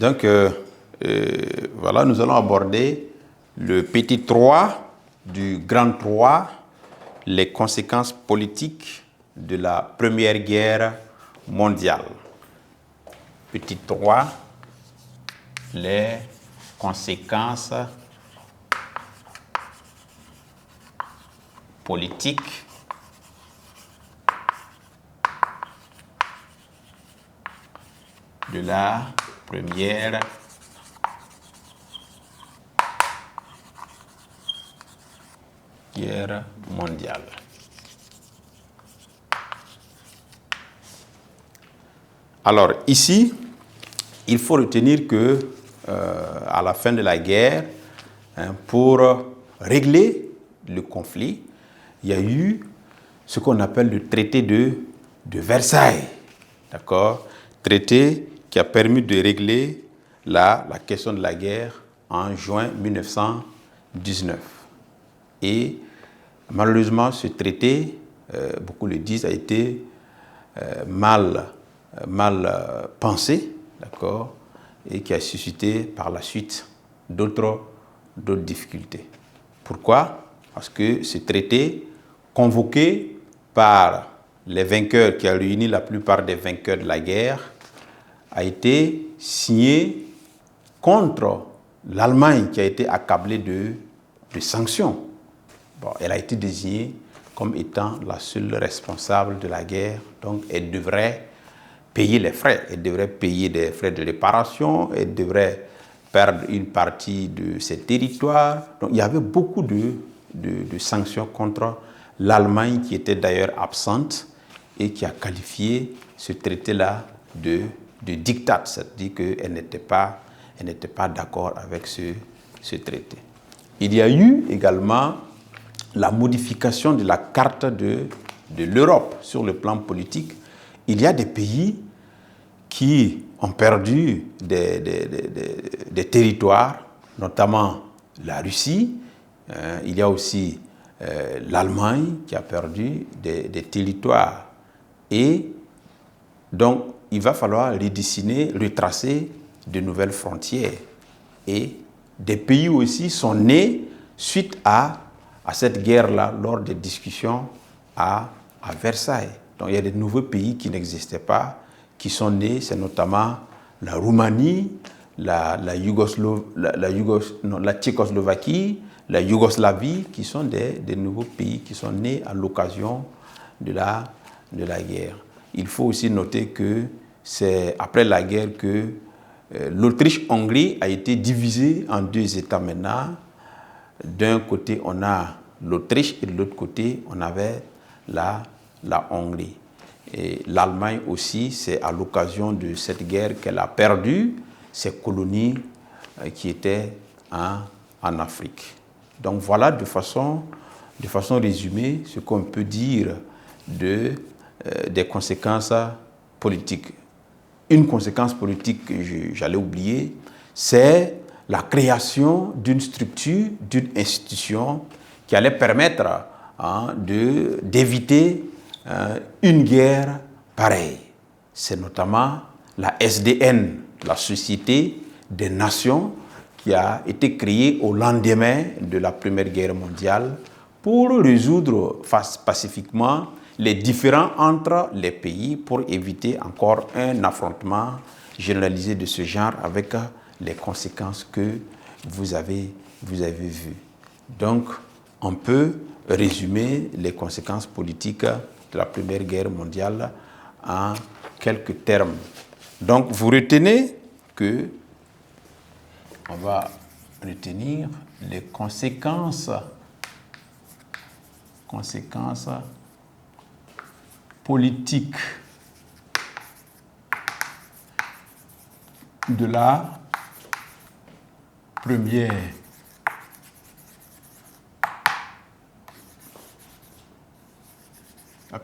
Donc, voilà, nous allons aborder le petit 3 du grand 3, les conséquences politiques de la Première Guerre mondiale. Petit 3, les conséquences politiques de la Première Guerre mondiale. Alors ici, il faut retenir que à la fin de la guerre, pour régler le conflit, il y a eu ce qu'on appelle le traité de Versailles, d'accord? Traité qui a permis de régler la question de la guerre en juin 1919. Et malheureusement, ce traité, beaucoup le disent, a été mal pensé, d'accord, et qui a suscité par la suite d'autres difficultés. Pourquoi? Parce que ce traité, convoqué par les vainqueurs, qui a réuni la plupart des vainqueurs de la guerre, a été signé contre l'Allemagne qui a été accablée de sanctions. Bon, elle a été désignée comme étant la seule responsable de la guerre, donc elle devrait payer les frais. Elle devrait payer des frais de réparation, elle devrait perdre une partie de ses territoires. Donc il y avait beaucoup de sanctions contre l'Allemagne qui était d'ailleurs absente et qui a qualifié ce traité-là de diktat, c'est-à-dire qu'elle n'était pas d'accord avec ce traité. Il y a eu également la modification de la carte de l'Europe sur le plan politique. Il y a des pays qui ont perdu des territoires, notamment la Russie. Il y a aussi l'Allemagne qui a perdu des territoires. Et donc, il va falloir redessiner, retracer de nouvelles frontières. Et des pays aussi sont nés suite à cette guerre-là, lors des discussions à Versailles. Donc il y a de nouveaux pays qui n'existaient pas, qui sont nés, c'est notamment la Roumanie, la Tchécoslovaquie, la Yougoslavie, qui sont des nouveaux pays qui sont nés à l'occasion de la guerre. Il faut aussi noter que c'est après la guerre que l'Autriche-Hongrie a été divisée en deux États maintenant. D'un côté, on a l'Autriche et de l'autre côté, on avait la Hongrie. Et l'Allemagne aussi, c'est à l'occasion de cette guerre qu'elle a perdu ses colonies qui étaient en Afrique. Donc voilà de façon résumée ce qu'on peut dire des conséquences politiques. Une conséquence politique que j'allais oublier, c'est la création d'une structure, d'une institution qui allait permettre d'éviter une guerre pareille. C'est notamment la SDN, la Société des Nations, qui a été créée au lendemain de la Première Guerre mondiale pour résoudre pacifiquement les différends entre les pays, pour éviter encore un affrontement généralisé de ce genre avec les conséquences que vous avez vues. Donc, on peut résumer les conséquences politiques de la Première Guerre mondiale en quelques termes. Donc, vous retenez que on va retenir les conséquences politiques de la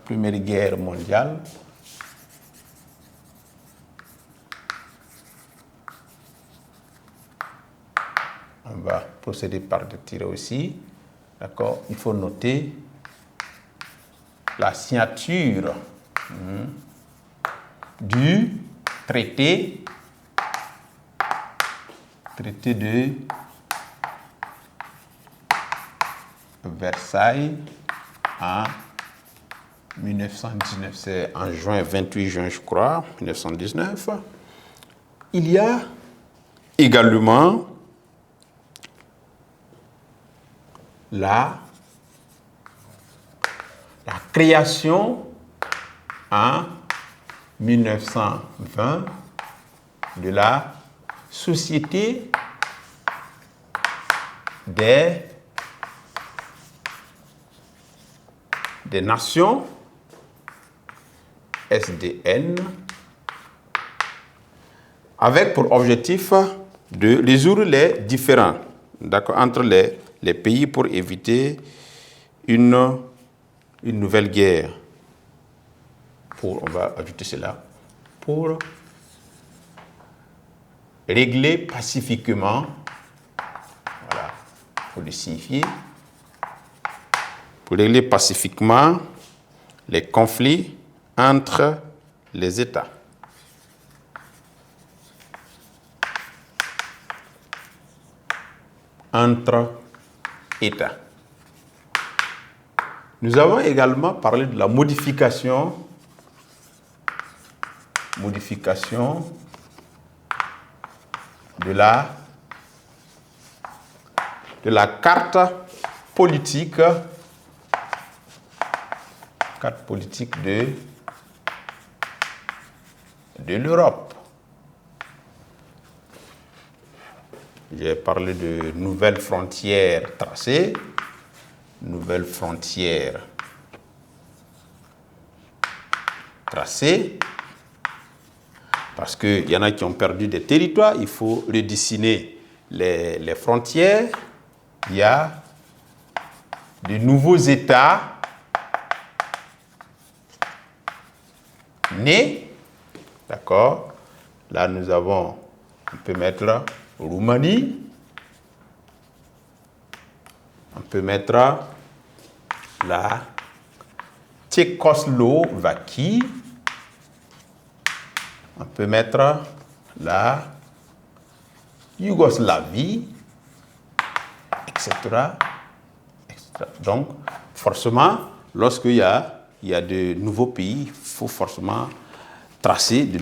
Première Guerre mondiale. On va procéder par des tirets aussi. D'accord? Il faut noter la signature du traité Traité de Versailles en 1919. C'est en 28 juin, je crois, 1919. Il y a également la création en 1920 de la Société des Nations, SDN, avec pour objectif de résoudre les différends entre les pays pour éviter une nouvelle guerre. On va ajouter cela, pour régler pacifiquement, voilà, pour le signifier, pour régler pacifiquement les conflits entre les États. Entre États. Nous avons également parlé de la modification de la carte politique de l'Europe. J'ai parlé de nouvelles frontières tracées, parce qu'il y en a qui ont perdu des territoires, il faut redessiner les frontières. Il y a de nouveaux États nés, d'accord? Là, nous avons, on peut mettre Roumanie, on peut mettre la Tchécoslovaquie, on peut mettre la Yougoslavie, etc. Donc, forcément, lorsqu'il y a de nouveaux pays, il faut forcément tracer de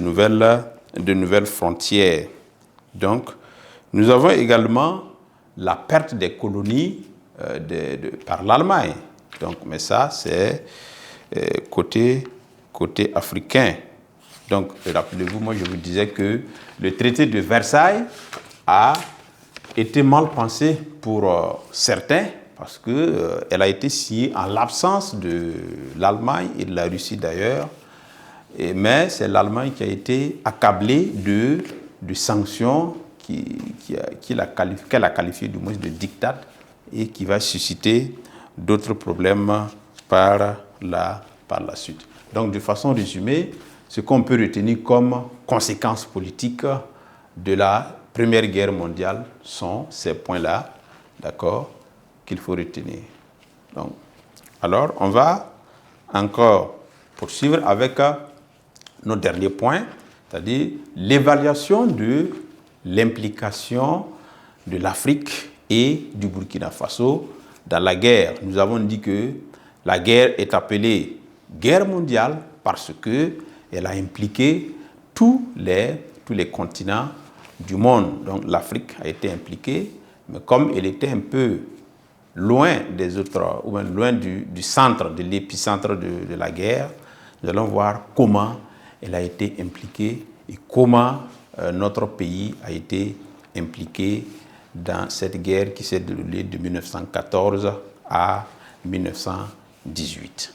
nouvelles frontières. Donc, nous avons également la perte des colonies par l'Allemagne. Donc, mais ça, c'est côté africain. Donc, rappelez-vous, moi, je vous disais que le traité de Versailles a été mal pensé pour certains, parce qu'elle a été signée en l'absence de l'Allemagne et de la Russie d'ailleurs. Mais c'est l'Allemagne qui a été accablée de sanctions qu'elle a qualifiées du moins de diktat et qui va susciter d'autres problèmes par la suite. Donc, de façon résumée, ce qu'on peut retenir comme conséquences politiques de la Première Guerre mondiale sont ces points-là, d'accord, qu'il faut retenir. Donc, alors, on va encore poursuivre avec nos derniers points, c'est-à-dire l'évaluation de l'implication de l'Afrique et du Burkina Faso dans la guerre. Nous avons dit que la guerre est appelée guerre mondiale parce qu'elle a impliqué tous les continents du monde. Donc l'Afrique a été impliquée, mais comme elle était un peu loin des autres, ou même loin du centre, de l'épicentre de la guerre, nous allons voir comment elle a été impliquée et comment notre pays a été impliqué dans cette guerre qui s'est déroulée de 1914 à 1918.